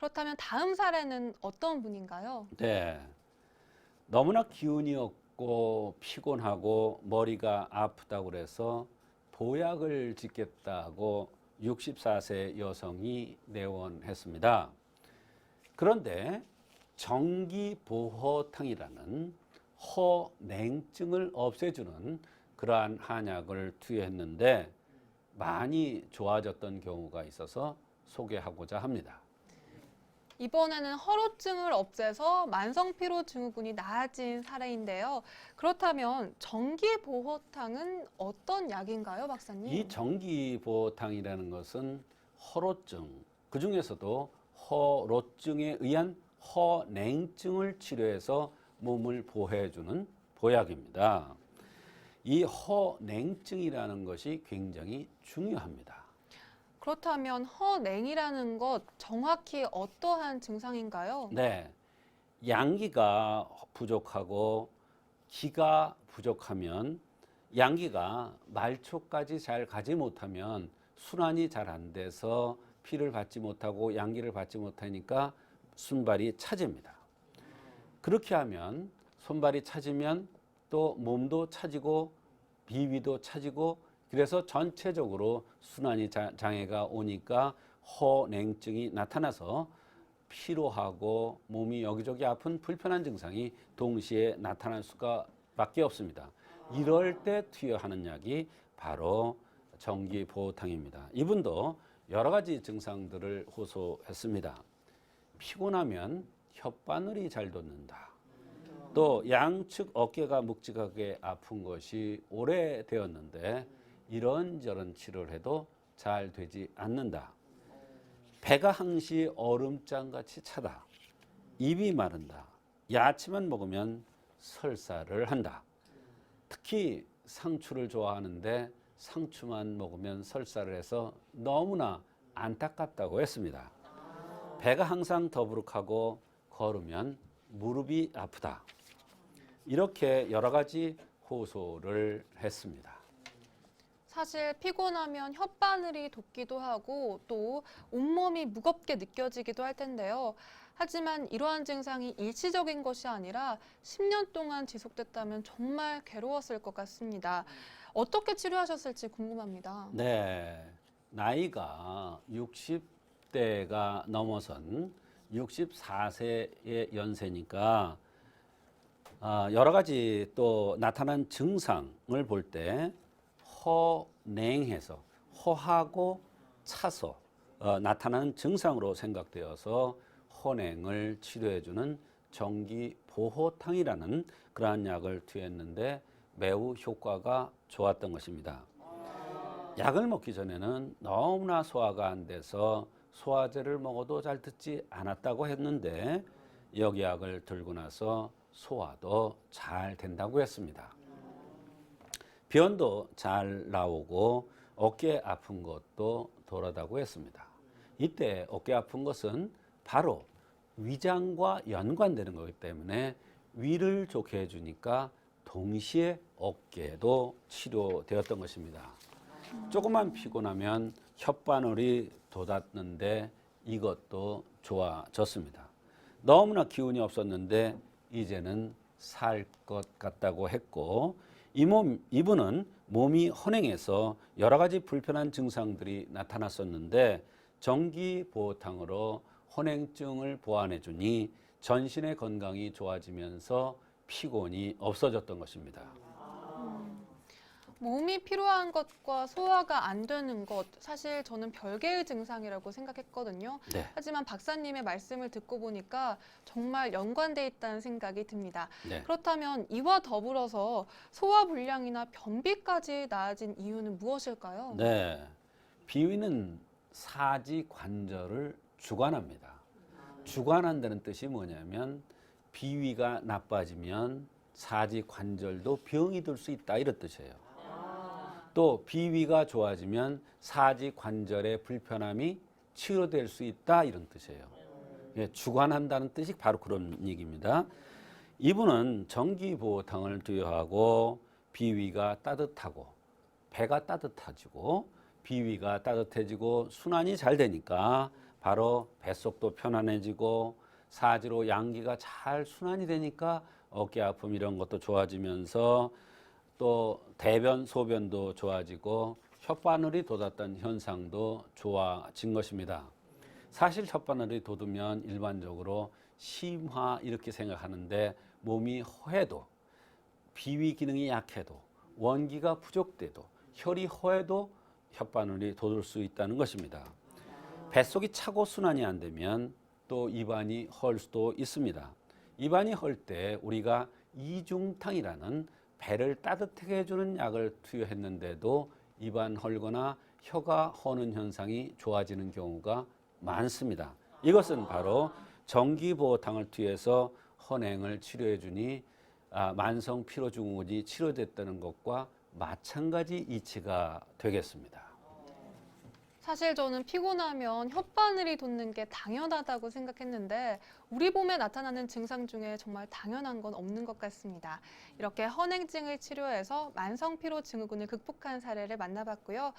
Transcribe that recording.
그렇다면 다음 사례는 어떤 분인가요? 네. 너무나 기운이 없고 피곤하고 머리가 아프다고 그래서 보약을 짓겠다고 64세 여성이 내원했습니다. 그런데 정기보호탕이라는 허냉증을 없애주는 그러한 한약을 투여했는데 많이 좋아졌던 경우가 있어서 소개하고자 합니다. 이번에는 허로증을 없애서 만성피로 증후군이 나아진 사례인데요. 그렇다면 전기보호탕은 어떤 약인가요, 박사님? 이 정기보호탕이라는 것은 허로증, 그 중에서도 허로증에 의한 허냉증을 치료해서 몸을 보호해주는 보약입니다. 이 허냉증이라는 것이 굉장히 중요합니다. 그렇다면 허냉이라는 것 정확히 어떠한 증상인가요? 네, 양기가 부족하고 기가 부족하면 양기가 말초까지 잘 가지 못하면 순환이 잘 안 돼서 피를 받지 못하고 양기를 받지 못하니까 손발이 차집니다. 그렇게 하면 손발이 차지면 또 몸도 차지고 비위도 차지고 그래서 전체적으로 순환이 장애가 오니까 허냉증이 나타나서 피로하고 몸이 여기저기 아픈 불편한 증상이 동시에 나타날 수가 밖에 없습니다. 이럴 때 투여하는 약이 바로 정기보호탕입니다. 이분도 여러 가지 증상들을 호소했습니다. 피곤하면 혓바늘이 잘 돋는다. 또 양측 어깨가 묵직하게 아픈 것이 오래되었는데 이런저런 치료를 해도 잘 되지 않는다. 배가 항시 얼음장같이 차다. 입이 마른다. 야채만 먹으면 설사를 한다. 특히 상추를 좋아하는데 상추만 먹으면 설사를 해서 너무나 안타깝다고 했습니다. 배가 항상 더부룩하고 걸으면 무릎이 아프다. 이렇게 여러 가지 호소를 했습니다. 사실 피곤하면 혓바늘이 돋기도 하고 또 온몸이 무겁게 느껴지기도 할 텐데요. 하지만 이러한 증상이 일시적인 것이 아니라 10년 동안 지속됐다면 정말 괴로웠을 것 같습니다. 어떻게 치료하셨을지 궁금합니다. 네, 나이가 60대가 넘어선 64세의 연세니까 여러 가지 또 나타난 증상을 볼 때 허냉해서 허하고 차서 나타나는 증상으로 생각되어서 허냉을 치료해주는 정기보호탕이라는 그러한 약을 투여했는데 매우 효과가 좋았던 것입니다. 약을 먹기 전에는 너무나 소화가 안 돼서 소화제를 먹어도 잘 듣지 않았다고 했는데 여기 약을 들고 나서 소화도 잘 된다고 했습니다. 변도 잘 나오고 어깨 아픈 것도 덜하다고 했습니다. 이때 어깨 아픈 것은 바로 위장과 연관되는 거기 때문에 위를 좋게 해주니까 동시에 어깨도 치료되었던 것입니다. 조금만 피곤하면 혓바늘이 돋았는데 이것도 좋아졌습니다. 너무나 기운이 없었는데 이제는 살 것 같다고 했고 이분은 몸이 헌행해서 여러 가지 불편한 증상들이 나타났었는데 정기보호탕으로 헌행증을 보완해 주니 전신의 건강이 좋아지면서 피곤이 없어졌던 것입니다. 몸이 피로한 것과 소화가 안 되는 것, 사실 저는 별개의 증상이라고 생각했거든요. 네. 하지만 박사님의 말씀을 듣고 보니까 정말 연관돼 있다는 생각이 듭니다. 네. 그렇다면 이와 더불어서 소화불량이나 변비까지 나아진 이유는 무엇일까요? 네. 비위는 사지 관절을 주관합니다. 주관한다는 뜻이 뭐냐면 비위가 나빠지면 사지 관절도 병이 들 수 있다 이런 뜻이에요. 또 비위가 좋아지면 사지 관절의 불편함이 치료될 수 있다 이런 뜻이에요. 예, 주관한다는 뜻이 바로 그런 얘기입니다. 이분은 정기보호탕을 투여하고 비위가 따뜻하고 배가 따뜻해지고 비위가 따뜻해지고 순환이 잘 되니까 바로 뱃속도 편안해지고 사지로 양기가 잘 순환이 되니까 어깨 아픔 이런 것도 좋아지면서 또 대변, 소변도 좋아지고 혓바늘이 돋았던 현상도 좋아진 것입니다. 사실 혓바늘이 돋으면 일반적으로 심화 이렇게 생각하는데 몸이 허해도 비위 기능이 약해도 원기가 부족돼도 혈이 허해도 혓바늘이 돋을 수 있다는 것입니다. 뱃속이 차고 순환이 안 되면 또 입안이 헐 수도 있습니다. 입안이 헐 때 우리가 이중탕이라는 배를 따뜻하게 해주는 약을 투여했는데도 입안 헐거나 혀가 허는 현상이 좋아지는 경우가 많습니다. 이것은 바로 전기보호탕을 투여해서 헌행을 치료해 주니 만성 피로증후군이 치료됐다는 것과 마찬가지 이치가 되겠습니다. 사실 저는 피곤하면 혓바늘이 돋는 게 당연하다고 생각했는데 우리 몸에 나타나는 증상 중에 정말 당연한 건 없는 것 같습니다. 이렇게 헌행증을 치료해서 만성 피로 증후군을 극복한 사례를 만나봤고요.